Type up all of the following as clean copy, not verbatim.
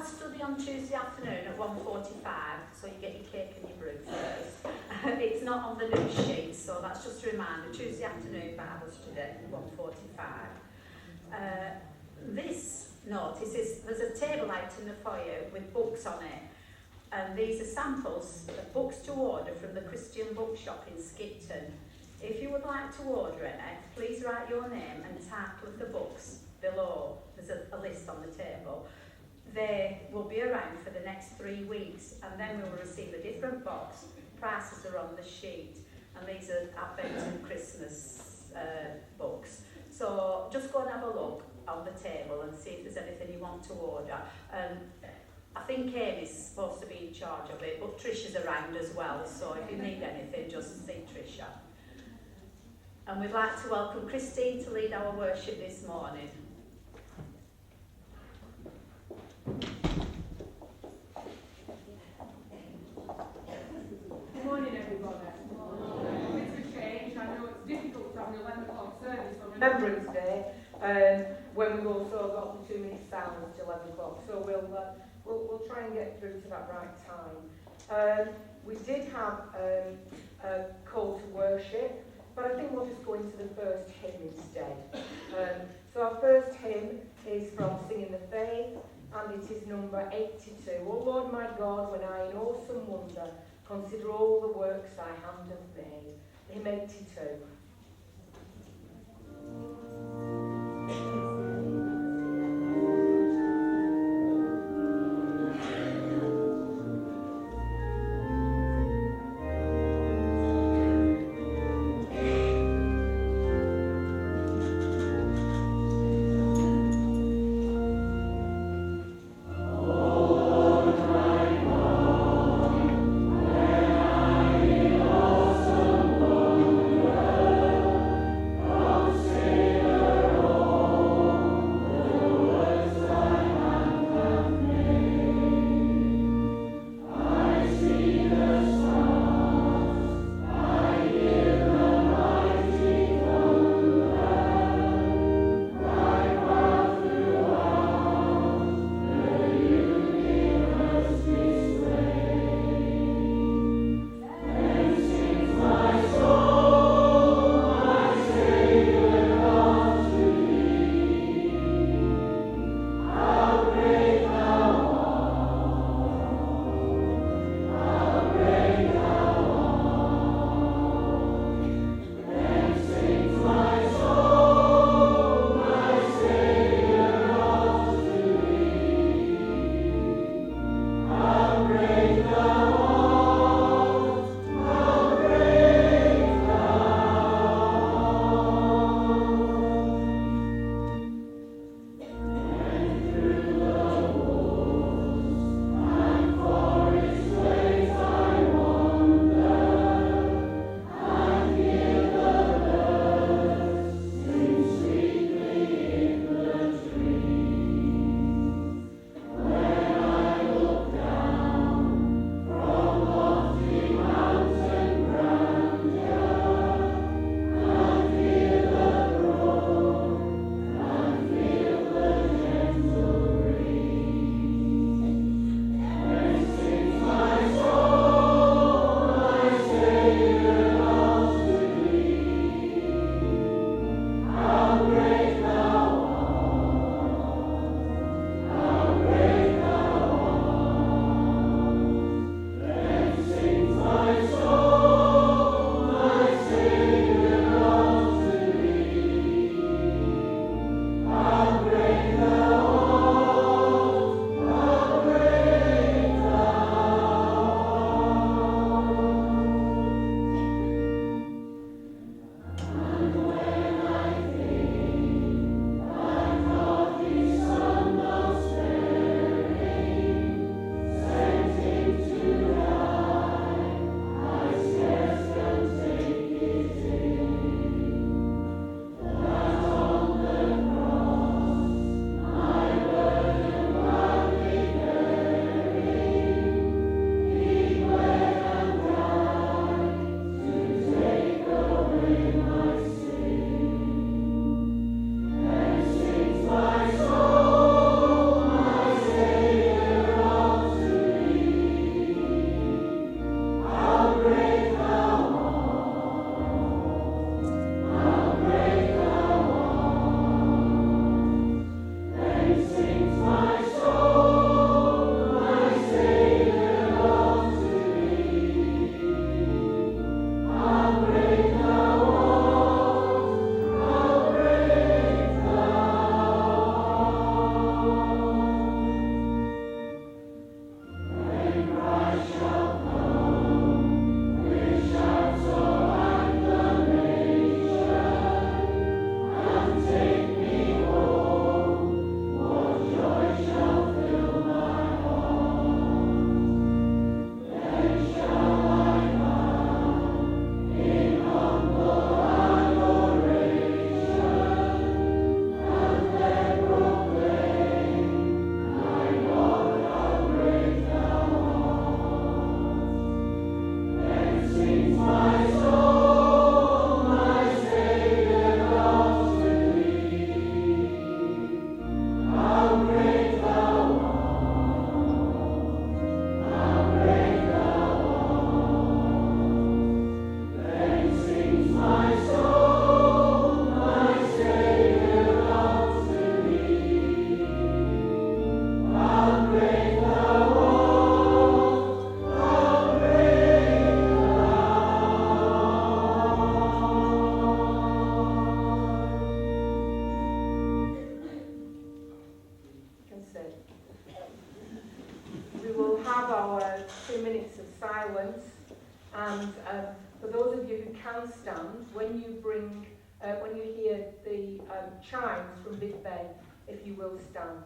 study on Tuesday afternoon at 1:45, so you get your cake and your brew first. It's not on the news sheet, so that's just a reminder. Tuesday afternoon Bible study at 1:45. This notice is there's a table out in the foyer with books on it, and these are samples of books to order from the Christian Bookshop in Skipton. If you would like to order any, please write your name and title of the books below. There's a list on the table. They will be around for the next 3 weeks, and then we will receive a different box. Prices are on the sheet, and these are Advent and Christmas books. So just go and have a look on the table and see if there's anything you want to order. I think Amy's supposed to be in charge of it, but Trisha's around as well, so if you need anything, just see Trisha. And we'd like to welcome Christine to lead our worship this morning. Good morning, everybody. It's a change. I know it's difficult to have an 11 o'clock service on Remembrance Day when we've also got the 2 minute silence till 11 o'clock. So we'll try and get through to that right time. We did have a call to worship, but I think we'll just go into the first hymn instead. So our first hymn is from Singing the Faith, and it is number 82. O Lord my God, when I in awesome wonder consider all the works thy hand hath made. Hymn 82. Awesome wonder. And for those of you who can stand, when you hear the chimes from Big Ben, if you will stand.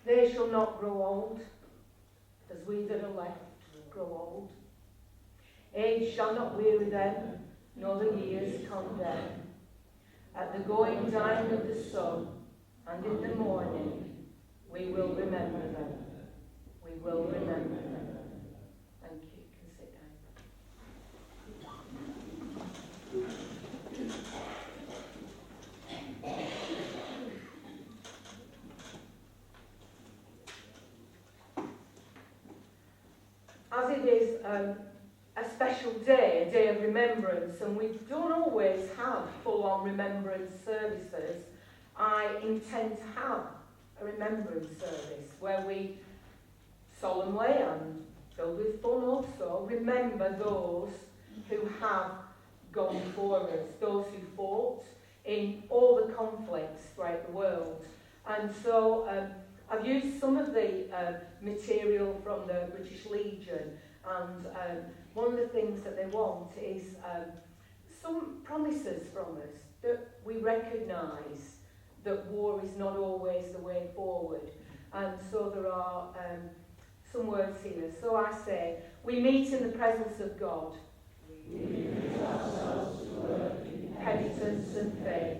They shall not grow old, as we that are left grow old. Age shall not weary them, nor the years condemn. At the going down of the sun, and in the morning, we will remember them. We will remember them. Thank you. You can sit down. As it is a special day, a day of remembrance, and we don't always have full-on remembrance services, I intend to have a remembrance service where we solemnly and filled with fun also remember those who have gone before us, those who fought in all the conflicts throughout the world. And so I've used some of the material from the British Legion, and one of the things that they want is some promises from us that we recognise that war is not always the way forward. And so there are some words here. So I say, we meet in the presence of God. We commit ourselves to work in penitence and faith,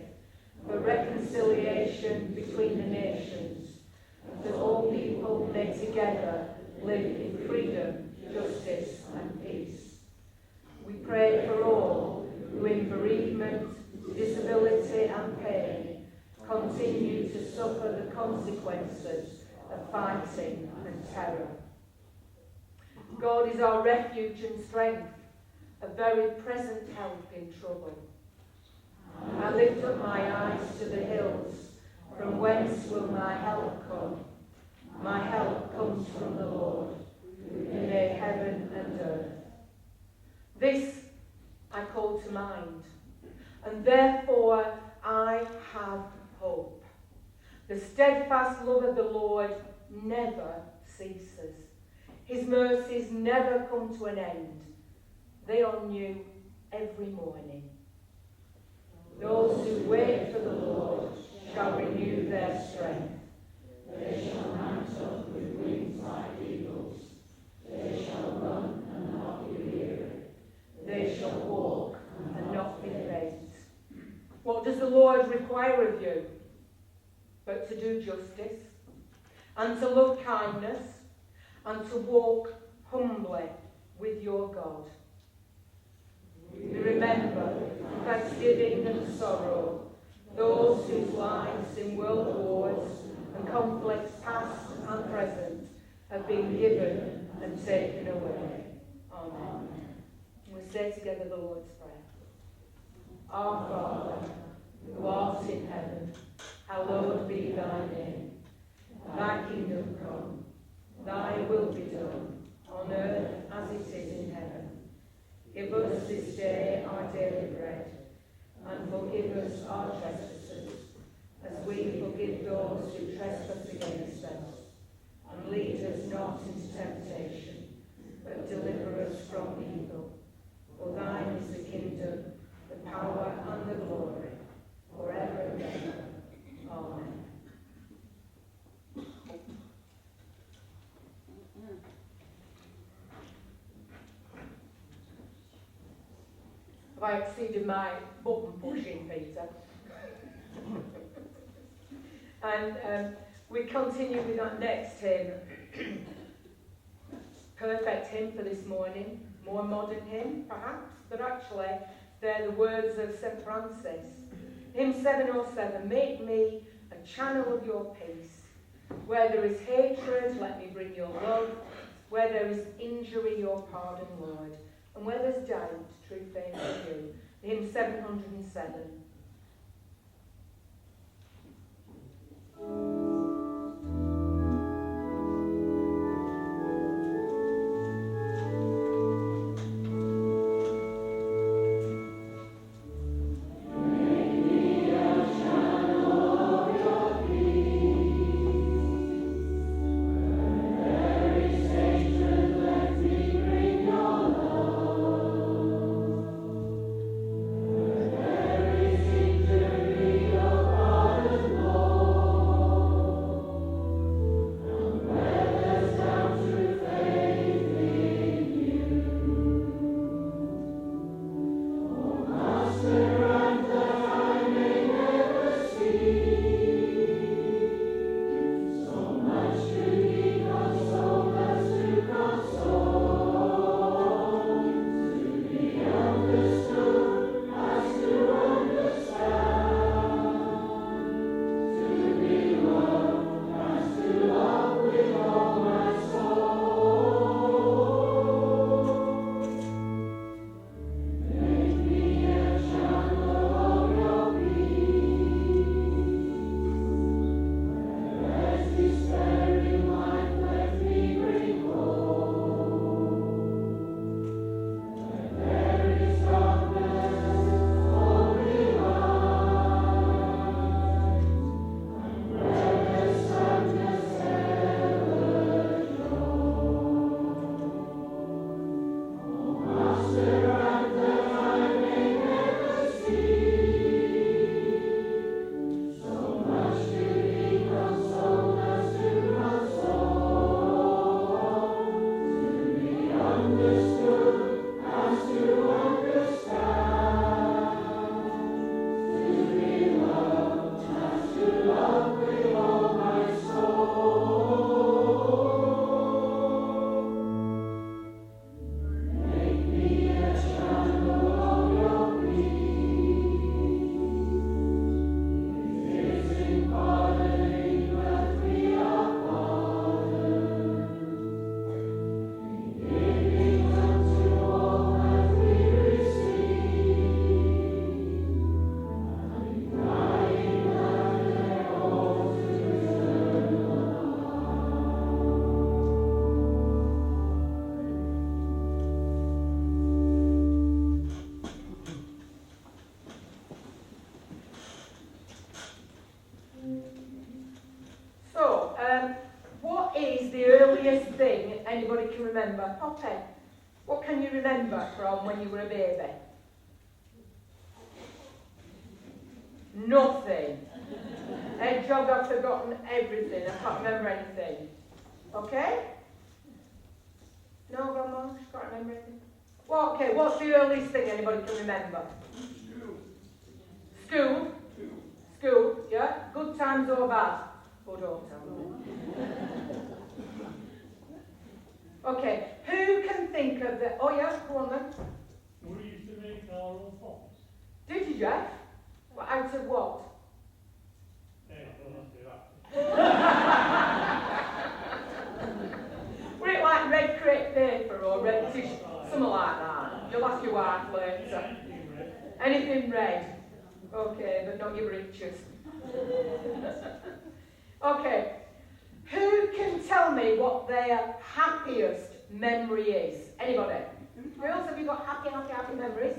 for reconciliation between the nations, that all people may together live in freedom, justice and peace. We pray for all who in bereavement, disability and pain continue to suffer the consequences of fighting and terror. God is our refuge and strength, a very present help in trouble. I lift up my eyes to the hills, from whence will my help come? My help comes from the Lord, who made heaven and earth. This I call to mind, and therefore I have hope. The steadfast love of the Lord never ceases. His mercies never come to an end. They are new every morning. Those who wait for the Lord shall renew their strength. They shall mount up with wings like eagles. They shall run and not be weary. They shall walk and not be faint. What does the the Lord require of you, but to do justice, and to love kindness, and to walk humbly with your God. Remember thanksgiving and sorrow, those whose lives in world wars and conflicts past and present have been given and taken away. Amen. We say together the Lord's Prayer. Our Father, who art in heaven, hallowed be thy name. Thy kingdom come, thy will be done, on earth as it is in heaven. Give us this day our daily bread, and forgive us our trespasses, as we forgive those who trespass against us. And lead us not into temptation, but deliver us from evil. For thine is the kingdom, the power, and the glory, forever and ever. Amen. Have I exceeded my button pushing, Peter? And we continue with our next hymn. Perfect hymn for this morning. More modern hymn, perhaps, but actually they're the words of St. Francis. Hymn 707, make me a channel of your peace. Where there is hatred, let me bring your love. Where there is injury, your pardon, Lord. And where there's doubt, true faith in you. Hymn 707. Anybody can remember? Poppy, what can you remember from when you were a baby? Nothing. Hedgehog, I've forgotten everything. I can't remember anything. Okay? No, Grandma? She can't remember anything? Well, okay, what's the earliest thing anybody can remember? School. School, yeah? Good times or bad? Oh, don't tell me. Okay, who can think of the... Oh, yeah, go on then. We used to make our own pots. Did you, Jeff? Well, out of what? Hey, I don't say that. Were it like red crepe paper or red tissue? Something like that. You'll ask your wife later. Anything red. Okay, but not your riches. Okay. Who can tell me what their happiest memory is? Anybody? Girls, have you got happy memories?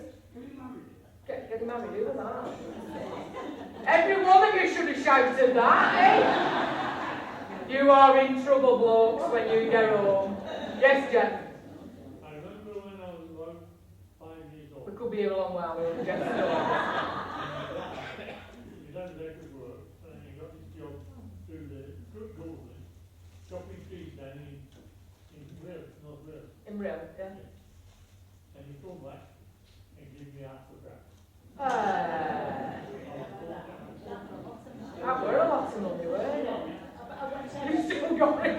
Getting married, who was that? Every one of you should have shouted that, eh? You are in trouble, blokes, when you get home. Yes, Jeff? I remember when I was about 5 years old. We could be here a long while, we Jeff. He had a record work, and he got his job through the government, chopping trees down in Wales, North Wales. In real, yeah. And he come back and gave me half a crack. That were a lot of money, weren't it? You still got it.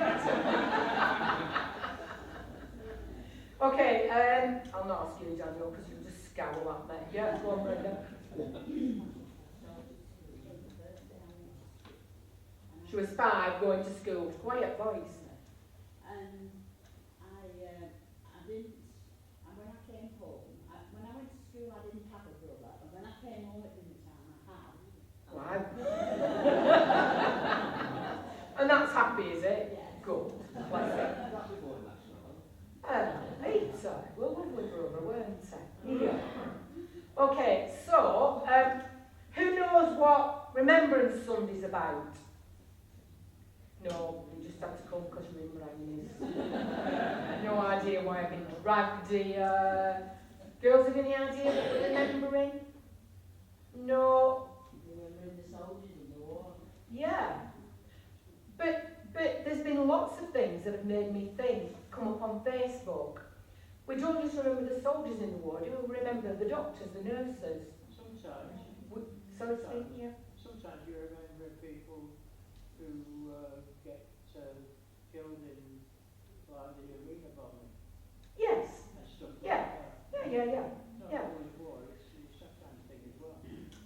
Okay, I'll not ask you, Daniel, because you'll just scowl at me. Yeah, go on, Brenda. She was 5, going to school. Quiet voice. And I didn't, and when I came home, when I went to school I didn't have a brother, and when I came home at dinner time I had. Wow. And that's happy, is it? Yes. Good. Bless it. Peter, well, lovely brother, weren't they? Yeah. Okay, so, who knows what Remembrance Sunday's about? No, you just have to come because you're in Ryan's. No idea why I've been right, girls have any idea what we're remembering? No. Remembering the soldiers in the war. Yeah. But there's been lots of things that have made me think, come up on Facebook. We don't just remember the soldiers in the war, do we remember the doctors, the nurses? Sometimes. Sorry, speak, yeah. Sometimes you remember people who get killed in like the arena bombing Yes. and stuff like Yeah. that. Yeah. Not Yeah. only war, it's that kind of thing as well.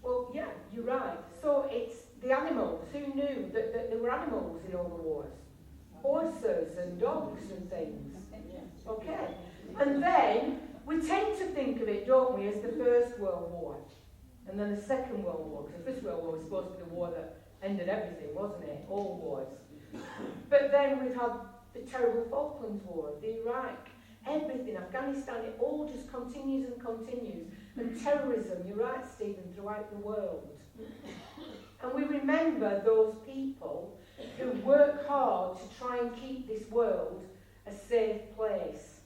Well, yeah, you're right. So it's the animals. Who knew that there were animals in all the wars? Horses and dogs and things. Okay. And then we tend to think of it, don't we, as the First World War. And then the Second World War. Because the First World War was supposed to be the war that ended everything, wasn't it? All wars. But then we've had the terrible Falklands War, the Iraq, everything, Afghanistan, it all just continues and continues. And terrorism, you're right, Stephen, throughout the world. And we remember those people who work hard to try and keep this world a safe place.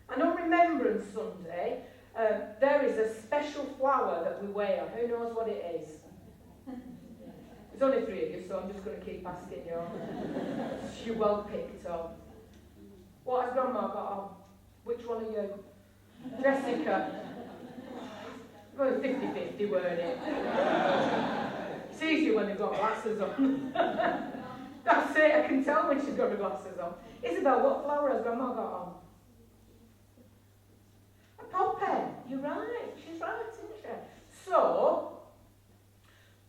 And on Remembrance Sunday, there is a special flower that we wear. Who knows what it is? There's only 3 of you, so I'm just going to keep asking you. You're well picked up. What has Grandma got on? Which one are you? Jessica. Well, 50-50, weren't it? It's easier when they've got glasses on. That's it, I can tell when she's got her glasses on. Isabel, what flower has Grandma got on? A poppy. You're right. She's right, isn't she? So,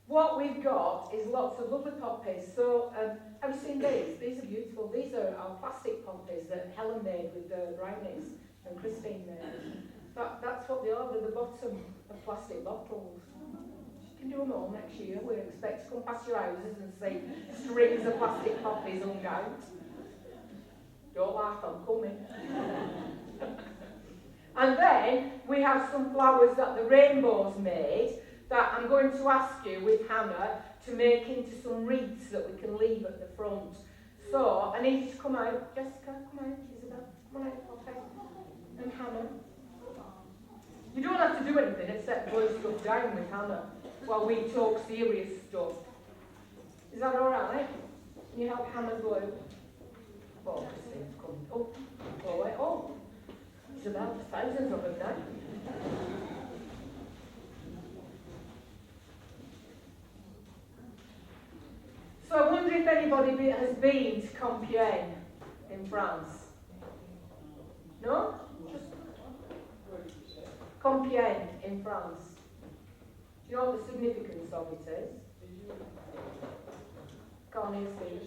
what we've got is lots of lovely poppies. So, have you seen these? These are beautiful. These are our plastic poppies that Helen made with the brownies and Christine made. That's what they are. They're the bottom of plastic bottles. You can do them all next year. We expect to come past your houses and see strings of plastic poppies hung out. Don't laugh, I'm coming. And then we have some flowers that the Rainbow's made that I'm going to ask you with Hannah to make into some wreaths that we can leave at the front. So I need you to come out. Jessica, come out. Isabel, come on out. Okay. And Hannah. You don't have to do anything except glue stuff down with Hannah while we talk serious stuff. Is that all right? Can you help Hannah glue? Oh, Christine's coming. Oh, wait. Oh. There's about thousands of them now. if anybody has been to Compiègne in France? No? Just Compiègne in France. Do you know what the significance of it is? Can't hear Steve.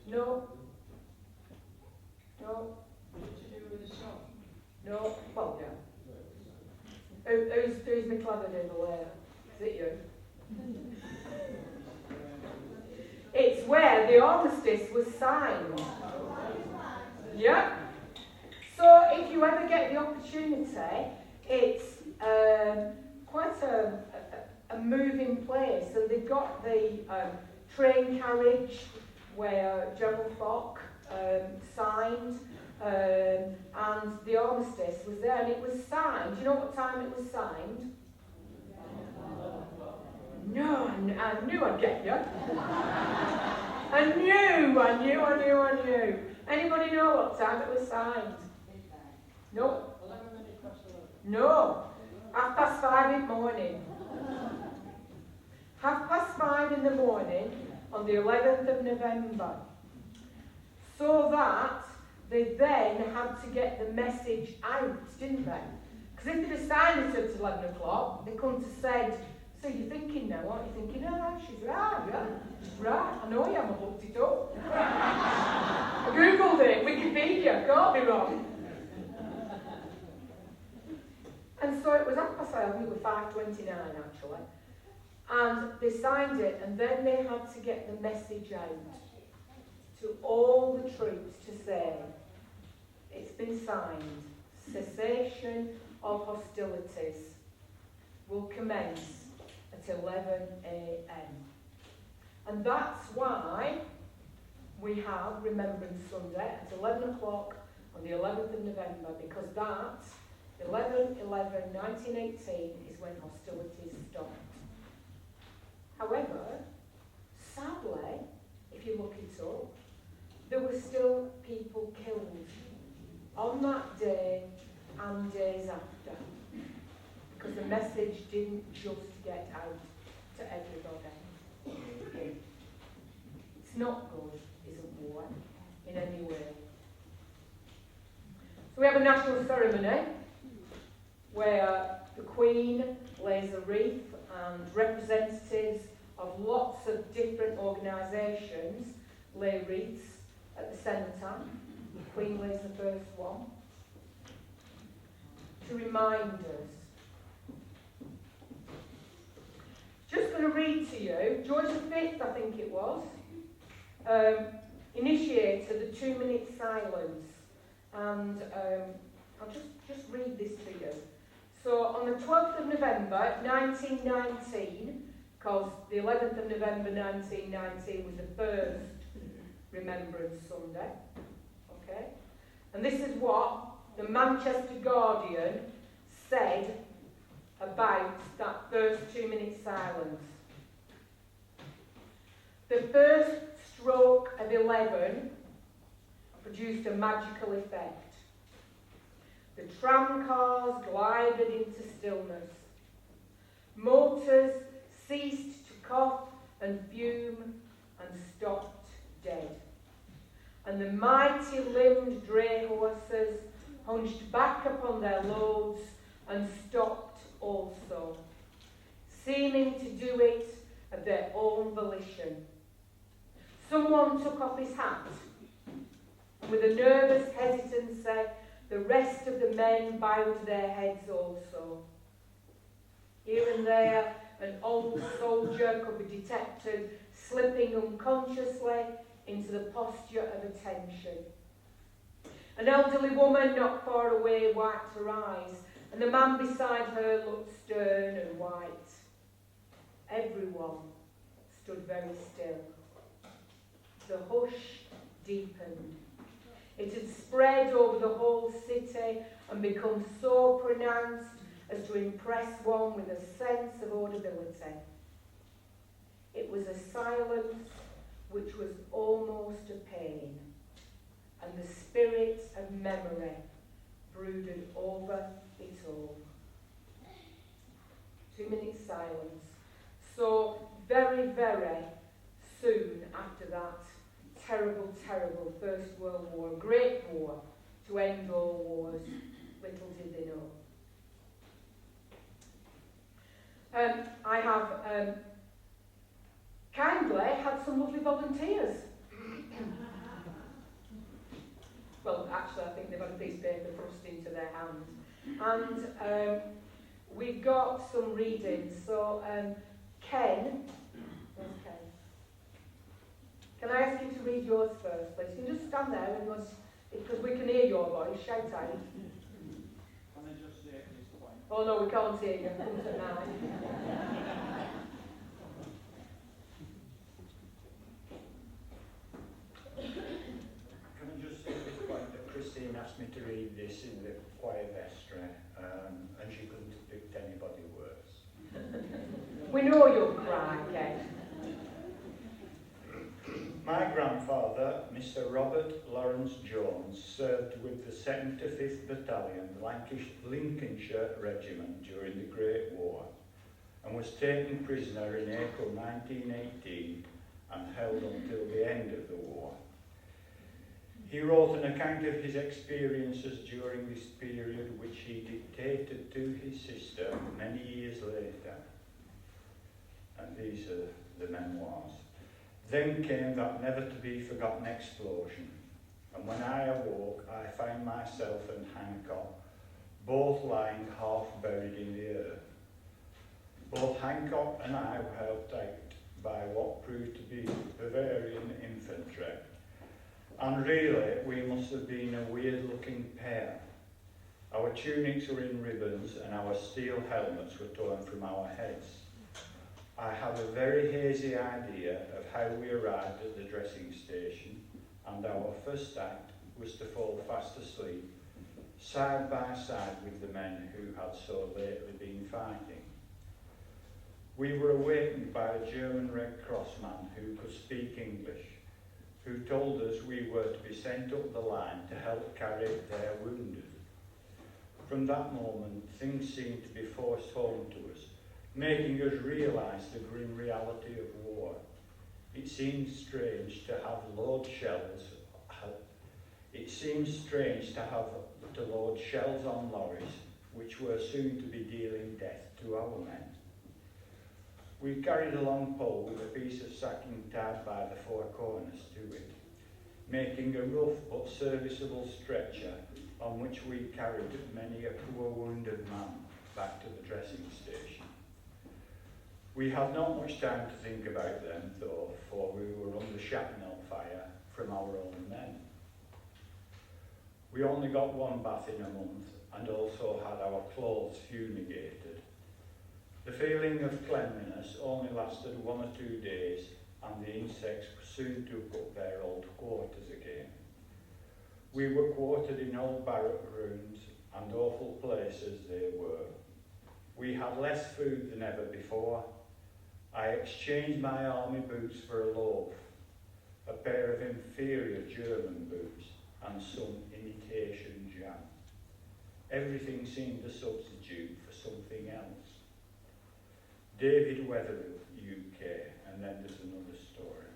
No. No. No. Well, yeah. Who's my clever devil there? Is it you? It's where the armistice was signed. Yeah. So if you ever get the opportunity, it's quite a moving place, and they've got the train carriage where General Foch signed, and the armistice was there, and it was signed. Do you know what time it was signed? No, I knew I'd get you. I knew. Anybody know what time it was signed? No. No. 5:30 in the morning. 5:30 in the morning on the 11th of November. So that they then had to get the message out, didn't they? Because if they'd have signed it at 11 o'clock, they couldn't have said, so you're thinking now, aren't you thinking, oh, she's right, yeah, she's right, I know you haven't looked it up. I googled it, Wikipedia, can't be wrong. And so it was 5:30, I think it was 5:29 actually, and they signed it, and then they had to get the message out to all the troops to say, it's been signed, cessation of hostilities will commence at 11 a.m. And that's why we have Remembrance Sunday at 11 o'clock on the 11th of November, because that, 11/11/1918, is when hostilities stopped. However, sadly, if you look it up, there were still people killed on that day and days after, because the message didn't just get out to everybody. It's not good, isn't war, in any way. So we have a national ceremony where the Queen lays a wreath and representatives of lots of different organisations lay wreaths at the centre. The Queen lays the first one to remind us. Just going to read to you, George V, I think it was, initiated the 2-minute silence. And I'll just read this to you. So on the 12th of November 1919, because the 11th of November 1919 was the first Remembrance Sunday, okay? And this is what the Manchester Guardian said about that first 2-minute silence. The first stroke of 11 produced a magical effect. The tram cars glided into stillness. Motors ceased to cough and fume and stopped dead. And the mighty limbed dray horses hunched back upon their loads and stopped also, seeming to do it of their own volition. Someone took off his hat, and with a nervous hesitancy, the rest of the men bowed their heads also. Here and there, an old soldier could be detected slipping unconsciously into the posture of attention. An elderly woman not far away wiped her eyes, and the man beside her looked stern and white. Everyone stood very still. The hush deepened. It had spread over the whole city and become so pronounced as to impress one with a sense of audibility. It was a silence which was almost a pain, and the spirit of memory brooded over it all. 2 minutes silence. So very, very soon after that terrible, terrible First World War, a great war to end all wars, little did they know. I have kindly had some lovely volunteers. Well, actually, I think they've had a piece of paper thrust into their hand. And we've got some readings. So, Ken, where's Ken? Can I ask you to read yours first, please? You can just stand there and yours, because we can hear your voice. Shout out. Can I just say at this point? Oh no, we can't hear you. Come to 9. Can I just say at this point that Christine asked me to read this in the choir vestry, and she couldn't have picked anybody worse. We know you'll cry, Ken. My grandfather, Mr. Robert Lawrence Jones, served with the 2nd to 5th Battalion, Lincolnshire Regiment during the Great War, and was taken prisoner in April 1918 and held until the end of the war. He wrote an account of his experiences during this period, which he dictated to his sister many years later. And these are the memoirs. Then came that never-to-be-forgotten explosion, and when I awoke, I found myself and Hancock both lying half buried in the earth. Both Hancock and I were helped out by what proved to be Bavarian infantry, and really we must have been a weird-looking pair. Our tunics were in ribbons and our steel helmets were torn from our heads. I have a very hazy idea of how we arrived at the dressing station, and our first act was to fall fast asleep, side by side with the men who had so lately been fighting. We were awakened by a German Red Cross man who could speak English, who told us we were to be sent up the line to help carry their wounded. From that moment, things seemed to be forced home to us, making us realise the grim reality of war. It seemed strange to have load shells. It seemed strange to have to load shells on lorries, which were soon to be dealing death to our men. We carried a long pole with a piece of sacking tied by the four corners to it, making a rough but serviceable stretcher on which we carried many a poor wounded man back to the dressing station. We had not much time to think about them, though, for we were under shrapnel fire from our own men. We only got one bath in a month and also had our clothes fumigated. The feeling of cleanliness only lasted 1 or 2 days, and the insects soon took up their old quarters again. We were quartered in old barrack rooms, and awful places they were. We had less food than ever before. I exchanged my army boots for a loaf, a pair of inferior German boots, and some imitation jam. Everything seemed a substitute for something else. David Wetherill, UK, and then there's another story.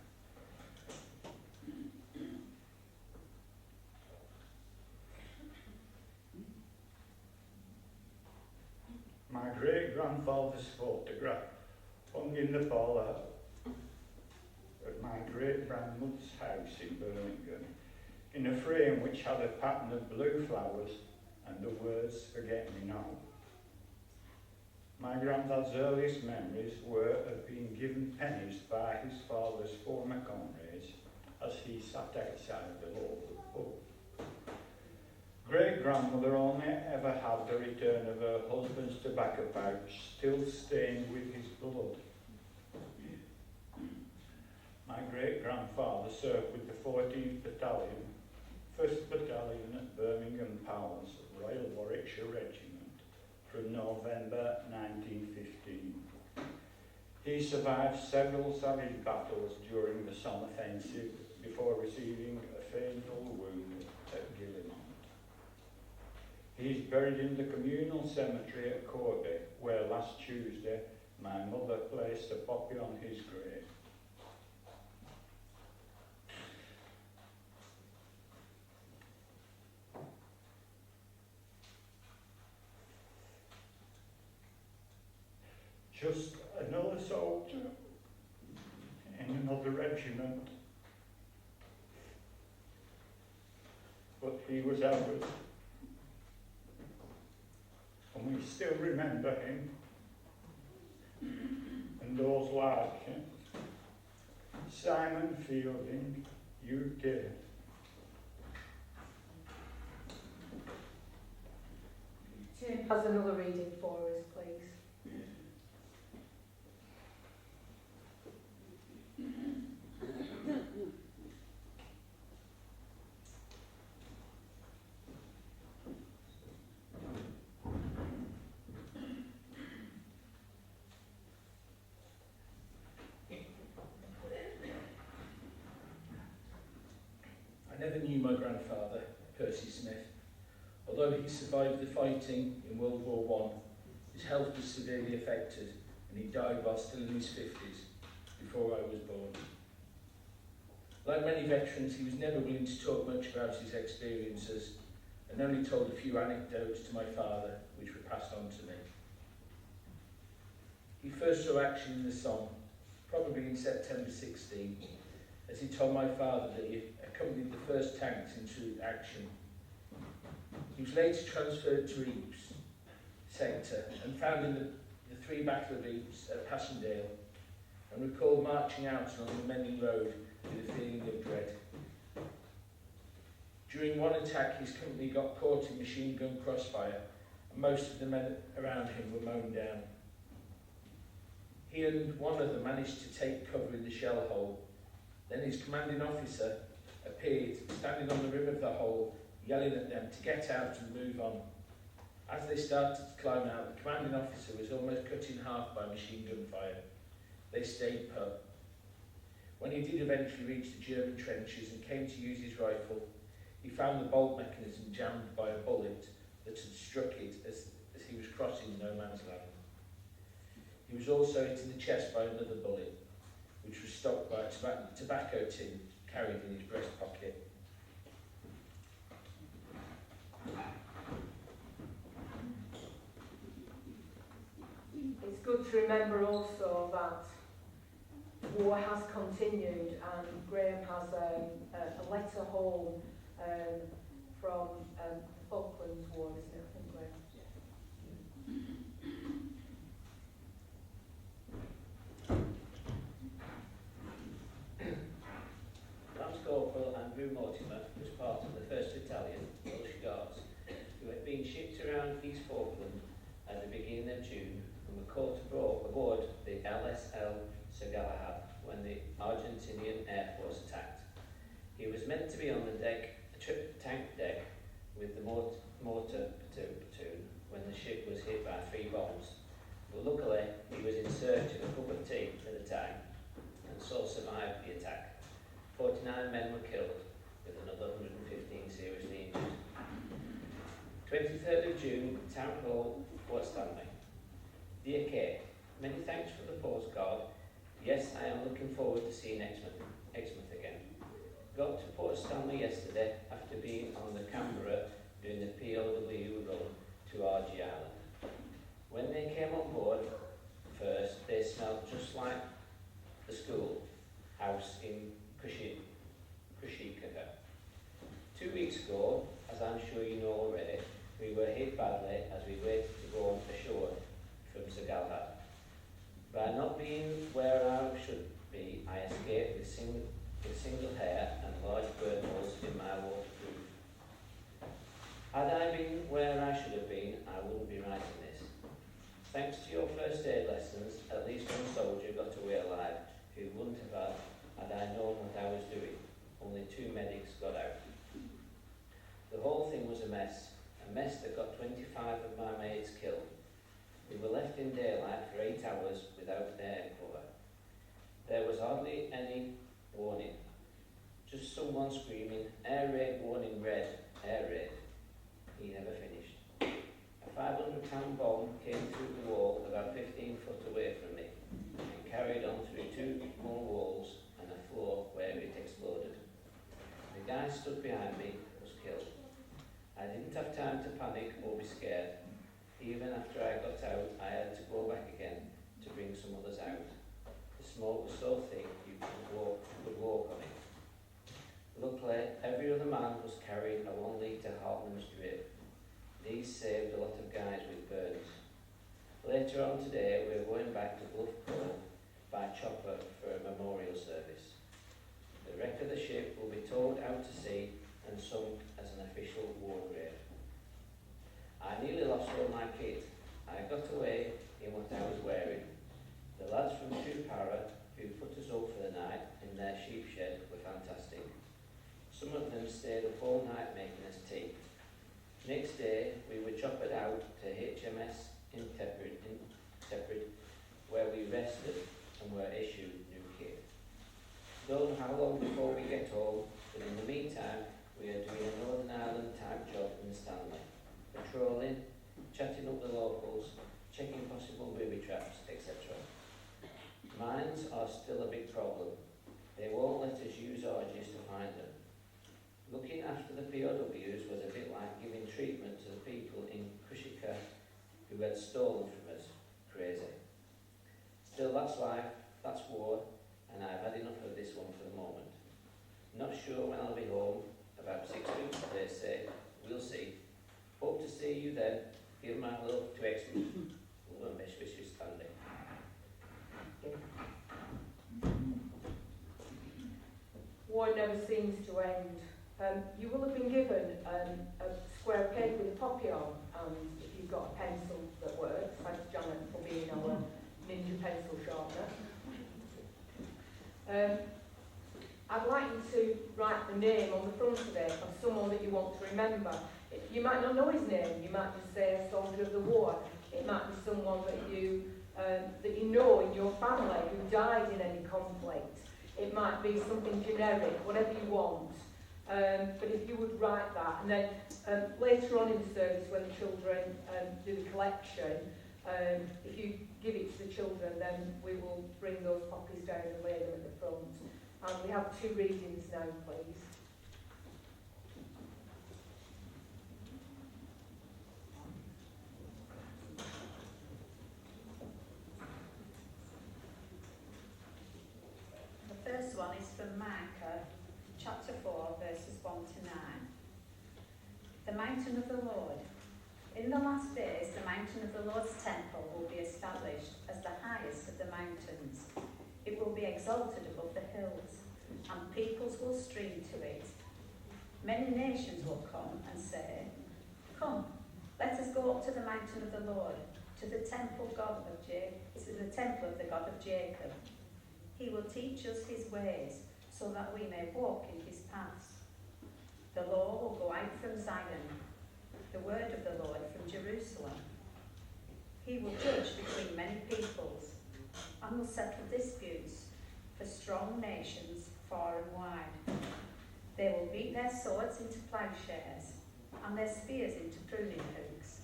My great-grandfather's photograph hung in the parlour at my great-grandmother's house in Birmingham, in a frame which had a pattern of blue flowers and the words "Forget-me-not." My granddad's earliest memories were of being given pennies by his father's former comrades as he sat outside the local pub. Great-grandmother only ever had the return of her husband's tobacco pouch still stained with his blood. My great-grandfather served with the 14th Battalion, 1st Battalion at Birmingham Powers, Royal Warwickshire Regiment, from November 1915. He survived several savage battles during the Somme offensive before receiving a fatal wound at Guillemont. He is buried in the communal cemetery at Corby, where last Tuesday my mother placed a poppy on his grave. just another soldier in another regiment. But he was ours. And we still remember him. And those like him. Simon Fielding, UK. Tim has another reading for us, please. I never knew my grandfather, Percy Smith. Although he survived the fighting in World War I, his health was severely affected and he died while still in his 50s, before I was born. Like many veterans, he was never willing to talk much about his experiences and only told a few anecdotes to my father, which were passed on to me. He first saw action in the Somme, probably in September 16, as he told my father that he accompanied the first tanks into action. He was later transferred to Ypres sector and found in the three Battle of Ypres at Passchendaele and recalled marching out on the Mending Road with a feeling of dread. During one attack, his company got caught in machine gun crossfire and most of the men around him were mown down. He and one other managed to take cover in the shell hole. Then his commanding officer appeared, standing on the rim of the hole, yelling at them to get out and move on. As they started to climb out, the commanding officer was almost cut in half by machine gun fire. They stayed put. When he did eventually reach the German trenches and came to use his rifle, he found the bolt mechanism jammed by a bullet that had struck it as he was crossing no man's land. He was also hit in the chest by another bullet, which was stopped by a tobacco tin carried in his breast pocket. It's good to remember also that war has continued, and Graham has a letter home from the Falklands War, isn't it? I think, Graham? Lance Corporal Andrew Mortimer was part of the 1st Battalion, Welsh Guards, who had been shipped around East Falkland at the beginning of June and were caught aboard the LSL Sir Galahad when the Argentinian Air Force attacked. He was meant to be on the tank deck with the mortar platoon when the ship was hit by 3 bombs, but luckily he was in search of a cup of tea at the time and so survived the attack. 49 men were killed, with another 115 seriously injured. 23rd of June, Town Hall, Port Stanley. Dear Kate, many thanks for the postcard. Yes, I am looking forward to seeing Exmouth again. Got to Port Stanley yesterday after being on the Canberra doing the POW run to RG Island. When they came on board first, they smelled just like the school house in Kushika. 2 weeks ago, as I'm sure you know already, we were hit badly as we waited to go ashore from Sir Galahad. By not being where I should be, I escaped with single hair and large burn holes in my waterproof. Had I been where I should have been, I wouldn't be writing this. Thanks to your first aid lessons, at least one soldier got away alive who wouldn't have had I known what I was doing. Only 2 medics got out. The whole thing was a mess that got 25 of my mates killed. We were left in daylight for 8 hours without air cover. There was hardly any warning. Just someone screaming, air raid warning red, air raid. He never finished. A 500-pound bomb came through the wall about 15 foot away from me and carried on through 2 more walls and a floor where it exploded. The guy stood behind me was killed. I didn't have time to panic or be scared. Even after I got out, I had to go back again to bring some others out. The smoke was so thick you could walk on it. Luckily, every other man was carrying a 1 litre Hartman's drip. These saved a lot of guys with burns. Later on today, we're going back to Bluff Cove by chopper for a memorial service. The wreck of the ship will be towed out to sea and sunk as an official war grave. I nearly lost all my kit. I got away in what I was wearing. The lads from Trupara, who put us up for the night in their sheep shed, were fantastic. Some of them stayed up all night making us tea. Next day, we were choppered out to HMS Intrepid, where we rested and were issued new kit. Don't know how long before we get home, but in the meantime, we are doing a Northern Ireland type job in Stanley. Patrolling, chatting up the locals, checking possible booby traps, etc. Mines are still a big problem. They won't let us use orgies to find them. Looking after the POWs was a bit like giving treatment to the people in Kushika who had stolen from us. Crazy. Still, that's life, that's war, and I've had enough of this one for the moment. Not sure when I'll be home, about 6 weeks they say, we'll see. Hope to see you then. Give my love to Exmouth. Love and best wishes, Andy. War never seems to end. You will have been given a square of paper with a poppy on, and if you've got a pencil that works, thanks Janet for being our ninja pencil sharpener. I'd like you to write the name on the front of it of someone that you want to remember. You might not know his name, you might just say a soldier of the war. It might be someone that you know in your family who died in any conflict. It might be something generic, whatever you want. But if you would write that, and then later on in the service when the children do the collection, if you give it to the children, then we will bring those copies down and lay them at the front. And we have 2 readings now, please. The first one is from Micah, chapter 4, verses 1 to 9. The mountain of the Lord. In the last days, the mountain of the Lord's temple will be established as the highest of the mountains. It will be exalted above the hills, and peoples will stream to it. Many nations will come and say, come, let us go up to the mountain of the Lord, to the temple of the God of Jacob. He will teach us his ways, so that we may walk in his paths. The law will go out from Zion, the word of the Lord from Jerusalem. He will judge between many peoples, and will settle disputes for strong nations far and wide. They will beat their swords into plowshares, and their spears into pruning hooks.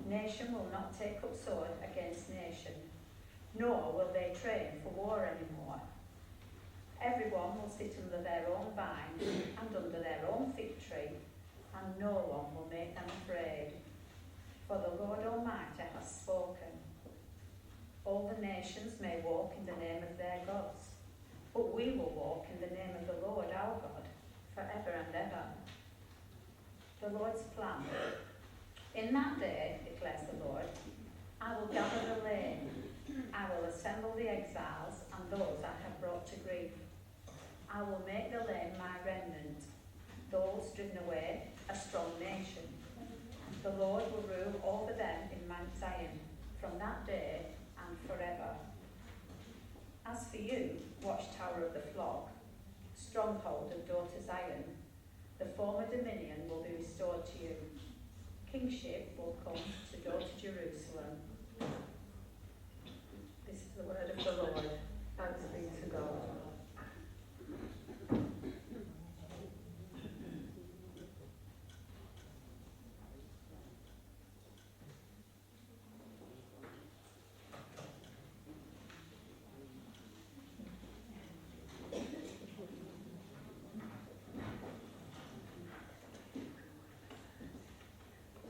Nation will not take up sword against nation, nor will they train for war anymore. Everyone will sit under their own vine and under their own fig tree, and no one will make them afraid. For the Lord Almighty has spoken. All the nations may walk in the name of their gods, but we will walk in the name of the Lord our God, forever and ever. The Lord's plan. In that day, declares the Lord, I will gather the lame, I will assemble the exiles and those I have brought to grief. I will make the lame my remnant, those driven away, a strong nation. The Lord will rule over them in Mount Zion, from that day and forever. As for you, watchtower of the flock, stronghold of daughter Zion, the former dominion will be restored to you. Kingship will come to daughter Jerusalem. This is the word of the Lord. Thanks be to God.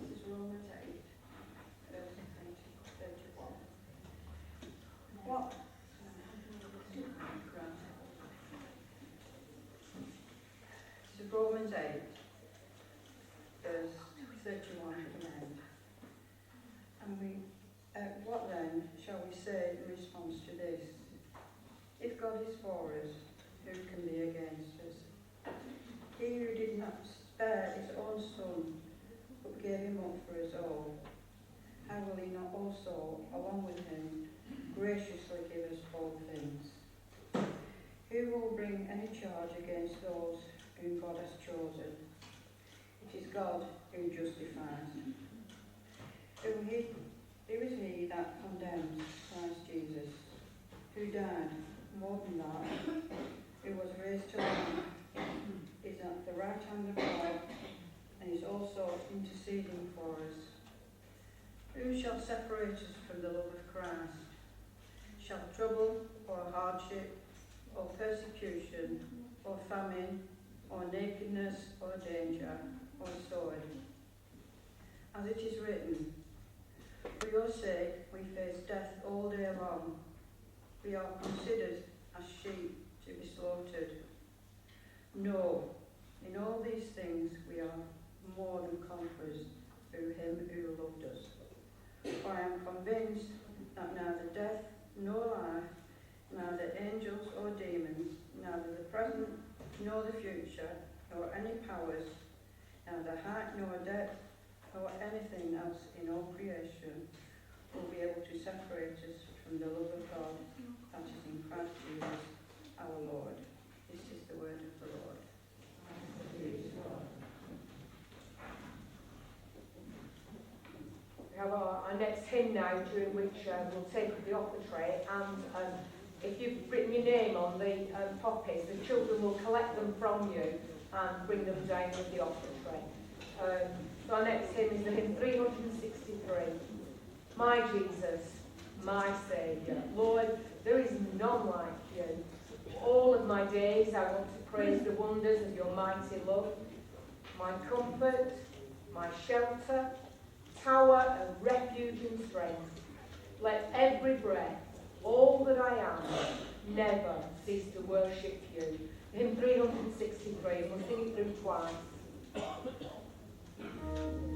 This is Romans 8. Romans 8, verse 31 to the end. And what then shall we say in response to this? If God is for us, who can be against us? He who did not spare his own son, but gave him up for us all, how will he not also, along with him, graciously give us all things? Who will bring any charge against those whom God has chosen? It is God who justifies. Who is he that condemns? Christ Jesus, who died, more than that, who was raised to life, is at the right hand of God, and is also interceding for us. Who shall separate us from the love of Christ? Shall trouble, or hardship, or persecution, or famine, or nakedness, or danger, or sword? As it is written, for your sake we face death all day long. We are considered as sheep to be slaughtered. No, in all these things we are more than conquerors through him who loved us. For I am convinced that neither death nor life, neither angels or demons, neither the present nor the future, nor any powers, neither height nor depth, nor anything else in all creation will be able to separate us from the love of God that is in Christ Jesus our Lord. This is the word of the Lord. We have our next hymn now, during which we'll take up the offertory, and if you've written your name on the poppies, the children will collect them from you and bring them down with the offertory. So our next hymn is the hymn 363. My Jesus, my Saviour. Lord, there is none like you. All of my days I want to praise the wonders of your mighty love. My comfort, my shelter, tower of refuge and strength. Let every breath, all that I am, never cease to worship you. Hymn 363, we'll sing it through twice. Thank you.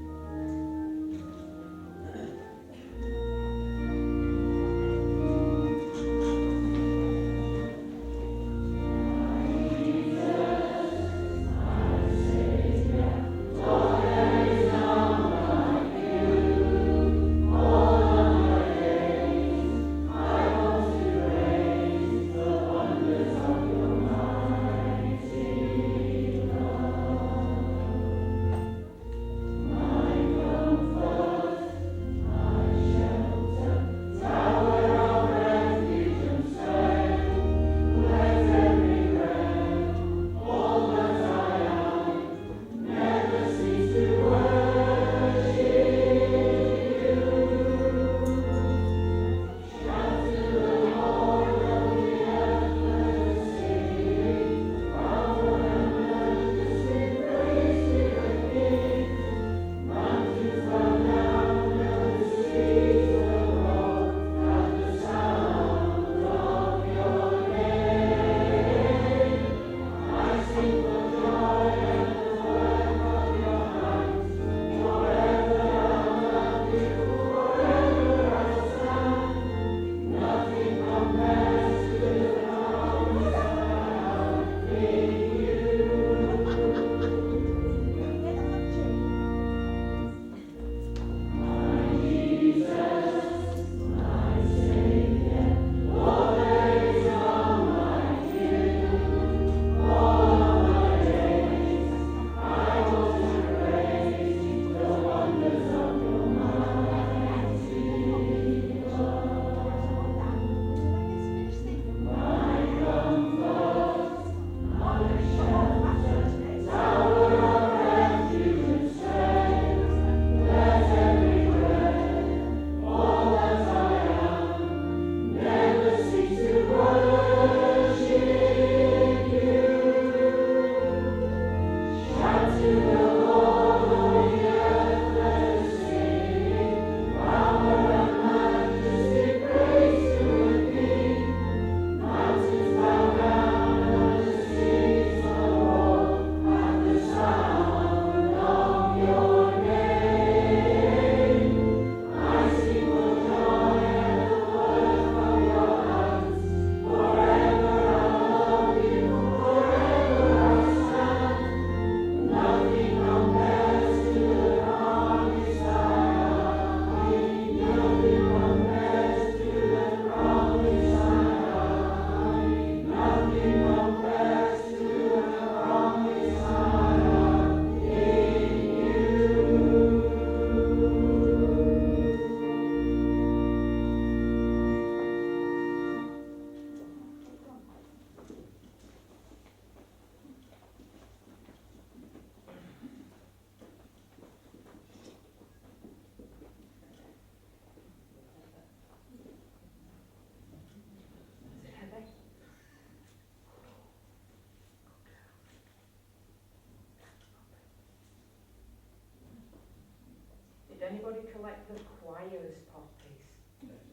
anybody collect the choir's poppies?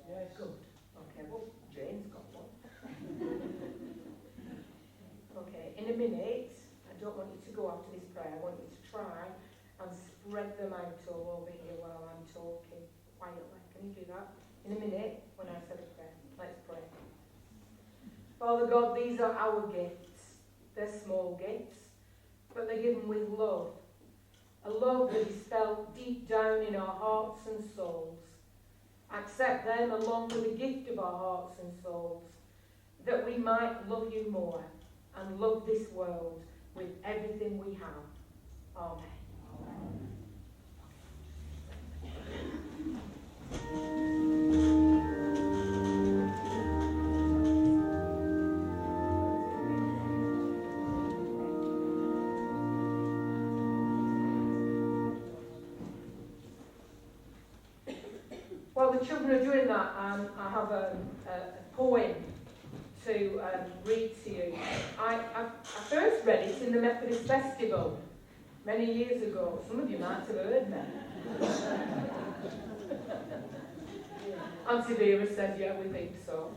Yes. Good. Okay, well, Jane's got one. Okay, in a minute, I don't want you to go after this prayer. I want you to try and spread them out all over here while I'm talking quietly. Can you do that? In a minute, when I said a prayer. Let's pray. Father God, these are our gifts. They're small gifts, but they're given with love. A love that is felt deep down in our hearts and souls. Accept them along with the gift of our hearts and souls, that we might love you more and love this world with everything we have. Amen. While the children are doing that, I have a poem to read to you. I first read it in the Methodist Festival many years ago. Some of you might have heard me. Auntie Vera says, yeah, we think so.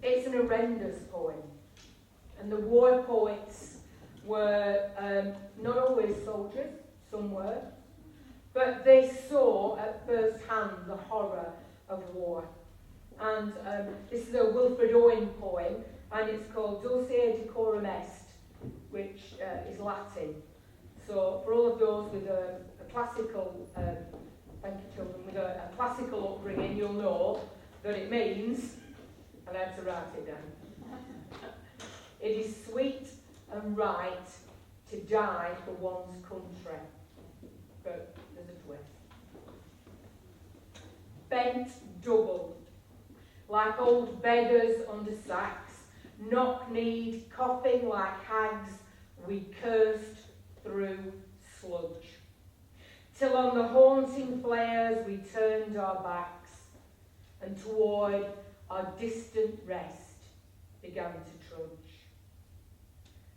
It's an horrendous poem. And the war poets were not always soldiers, some were, but they saw at first hand the horror of war. And this is a Wilfred Owen poem, and it's called Dulce Decorum Est, which is Latin. So for all of those with a classical, thank you children, with a classical upbringing, you'll know that it means, and I have to write it down, it is sweet and right to die for one's country. But there's a twist. Bent double, like old beggars under sacks, knock-kneed, coughing like hags, we cursed through sludge. Till on the haunting flares we turned our backs, and toward our distant rest began to trudge.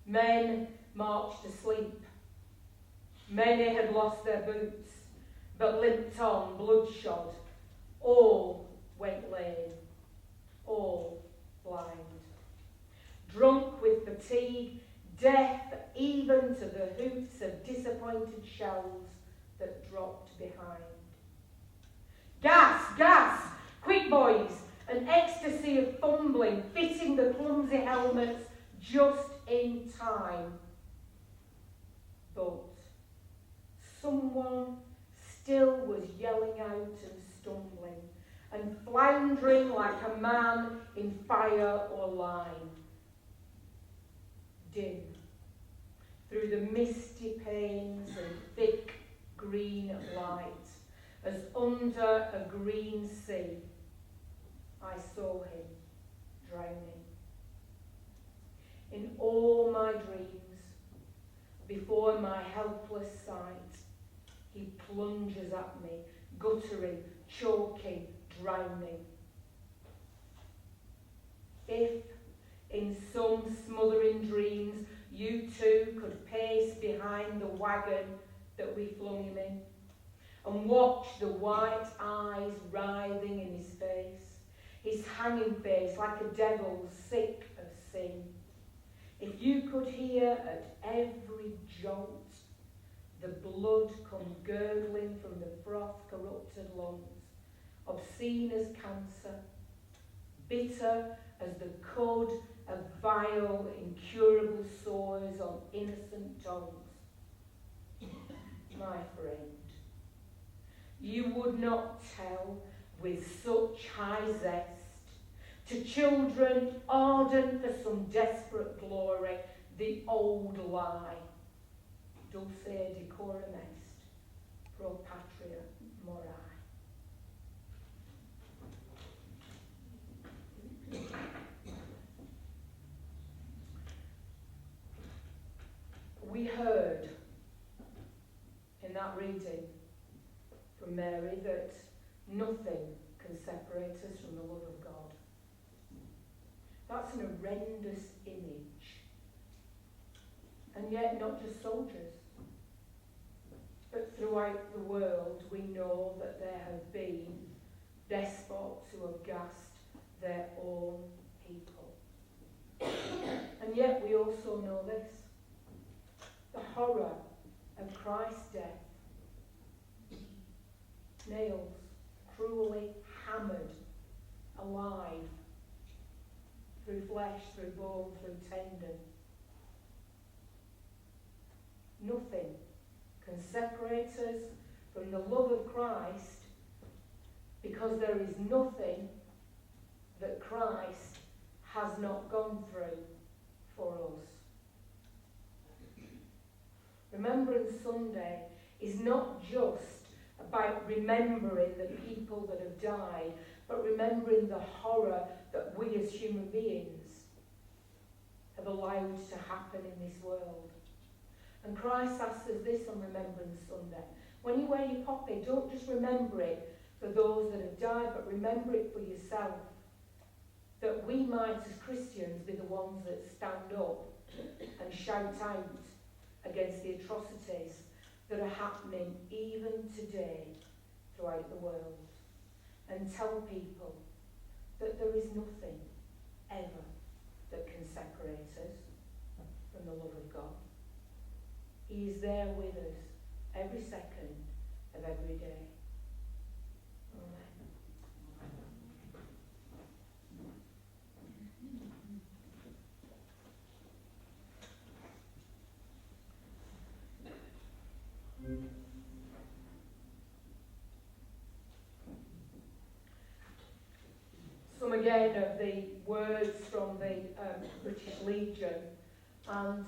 Men marched asleep. Many had lost their boots, but limped on bloodshot. All went lame, all blind. Drunk with fatigue, deaf even to the hoofs of disappointed shells that dropped behind. Gas, gas! Quick, boys! An ecstasy of fumbling, fitting the clumsy helmets just in time. But someone still was yelling out and stumbling and floundering like a man in fire or line. Dim, through the misty panes and thick green light, as under a green sea, I saw him drowning. In all my dreams, before my helpless sight, he plunges at me, guttering, choking, drowning. If, in some smothering dreams, you too could pace behind the wagon that we flung him in, and watch the white eyes writhing in his face, his hanging face like a devil sick of sin. If you could hear at every jolt the blood come gurgling from the froth-corrupted lungs, obscene as cancer, bitter as the cud of vile, incurable sores on innocent tongues, my friend, you would not tell with such high zest to children ardent for some desperate glory the old lie, dulce decorum est, pro patria mori. We heard in that reading from Mary that nothing can separate us from the love of God. That's an horrendous image. And yet not just soldiers. But throughout the world, we know that there have been despots who have gassed their own people. And yet we also know this. The horror of Christ's death. Nails, cruelly hammered, alive, through flesh, through bone, through tendon. Nothing can separate us from the love of Christ, because there is nothing that Christ has not gone through for us. Remembrance Sunday is not just about remembering the people that have died, but remembering the horror that we as human beings have allowed to happen in this world. And Christ asks us this on Remembrance Sunday. When you wear your poppy, don't just remember it for those that have died, but remember it for yourself. That we might, as Christians, be the ones that stand up and shout out against the atrocities that are happening even today throughout the world. And tell people that there is nothing ever that can separate us from the love of God. He is there with us every second of every day. Amen. Some again of the words from the British Legion, and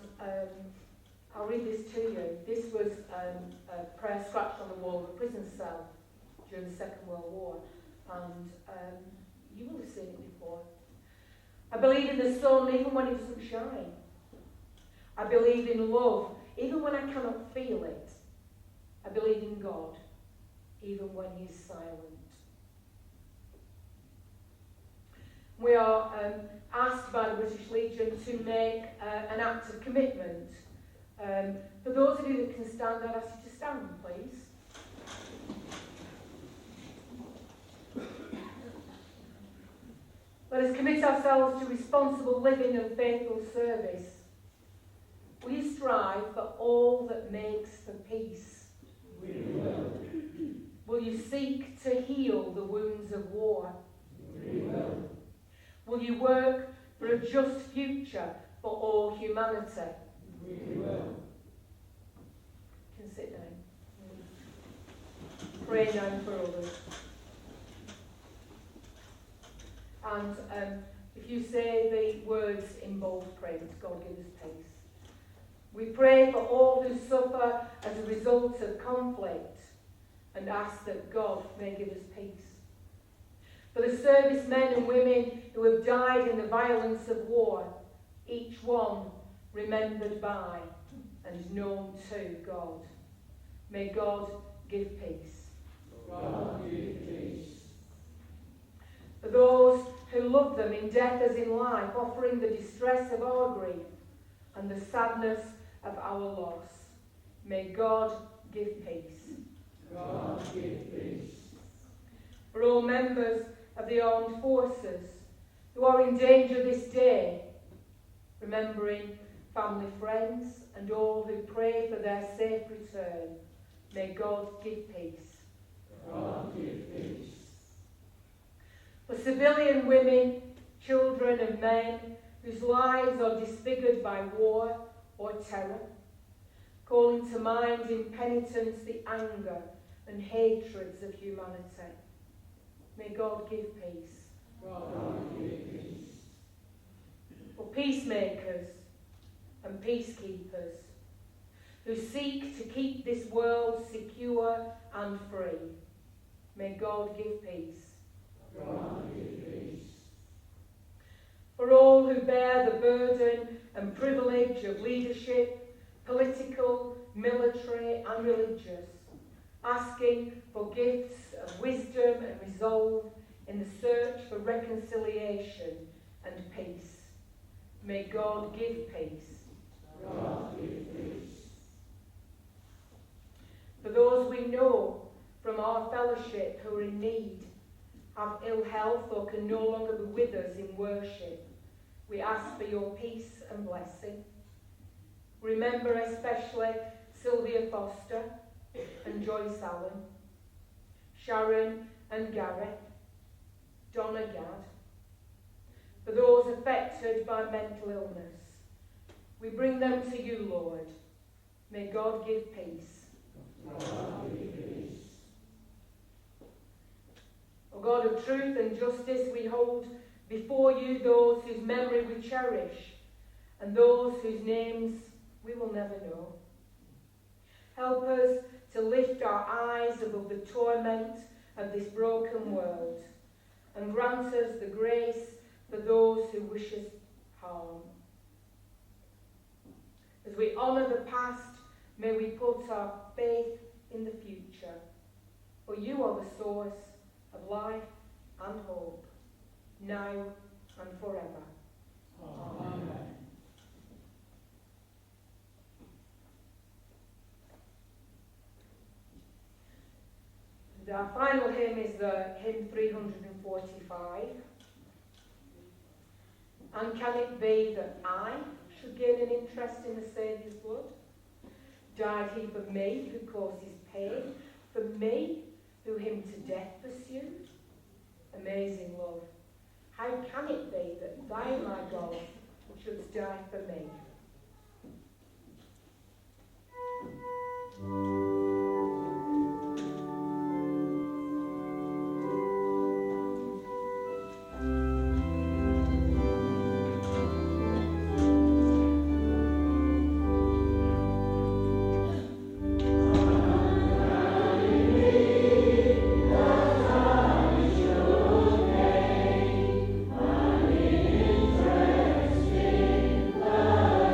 I'll read this to you. This was a prayer scratched on the wall of a prison cell during the Second World War, and you will have seen it before. I believe in the sun even when it doesn't shine. I believe in love even when I cannot feel it. I believe in God even when He is silent. We are asked by the British Legion to make an act of commitment. For those of you that can stand, I'd ask you to stand, please. Let us commit ourselves to responsible living and faithful service. Will you strive for all that makes for peace? We will. Will you seek to heal the wounds of war? We will. Will you work for a just future for all humanity? We will. You can sit down. Pray now for others. And if you say the words in bold print, God give us peace. We pray for all who suffer as a result of conflict and ask that God may give us peace. For the servicemen and women who have died in the violence of war, each one remembered by and known to God. May God give peace. God give peace. For those who love them in death as in life, offering the distress of our grief and the sadness of our loss, may God give peace. God give peace. For all members of the armed forces who are in danger this day, remembering family, friends, and all who pray for their safe return, may God give peace. God give peace. For civilian women, children and men whose lives are disfigured by war or terror, calling to mind in penitence the anger and hatreds of humanity, may God give peace. God give peace. For peacemakers and peacekeepers who seek to keep this world secure and free, may God give peace. God give peace. For all who bear the burden and privilege of leadership, political, military and religious, asking for gifts of wisdom and resolve in the search for reconciliation and peace. May God give peace. God give peace. For need, have ill health, or can no longer be with us in worship, we ask for your peace and blessing. Remember especially Sylvia Foster and Joyce Allen, Sharon and Gareth, Donna Gadd. For those affected by mental illness, we bring them to you, Lord. May God give peace. O God of truth and justice, we hold before you those whose memory we cherish and those whose names we will never know. Help us to lift our eyes above the torment of this broken world and grant us the grace for those who wish us harm. As we honour the past, may we put our faith in the future, for you are the source of life and hope, now and forever. Amen. And our final hymn is the hymn 345. And can it be that I should gain an interest in the Saviour's blood? Died he for me, who causes pain, for me, who him to death pursued? Amazing love, how can it be that thou, my God, shouldst die for me? Love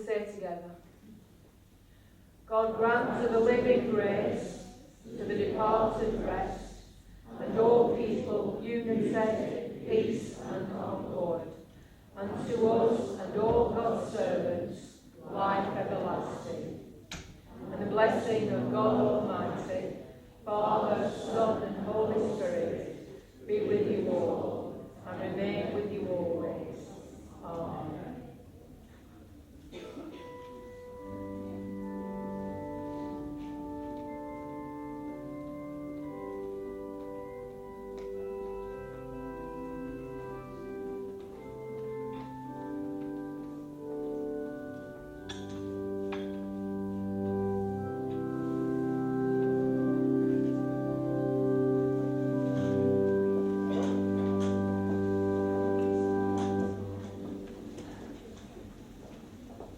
say together. God grant to the living grace, to the departed rest, and all people unity, peace and concord. And to us and all God's servants, life everlasting. And the blessing of God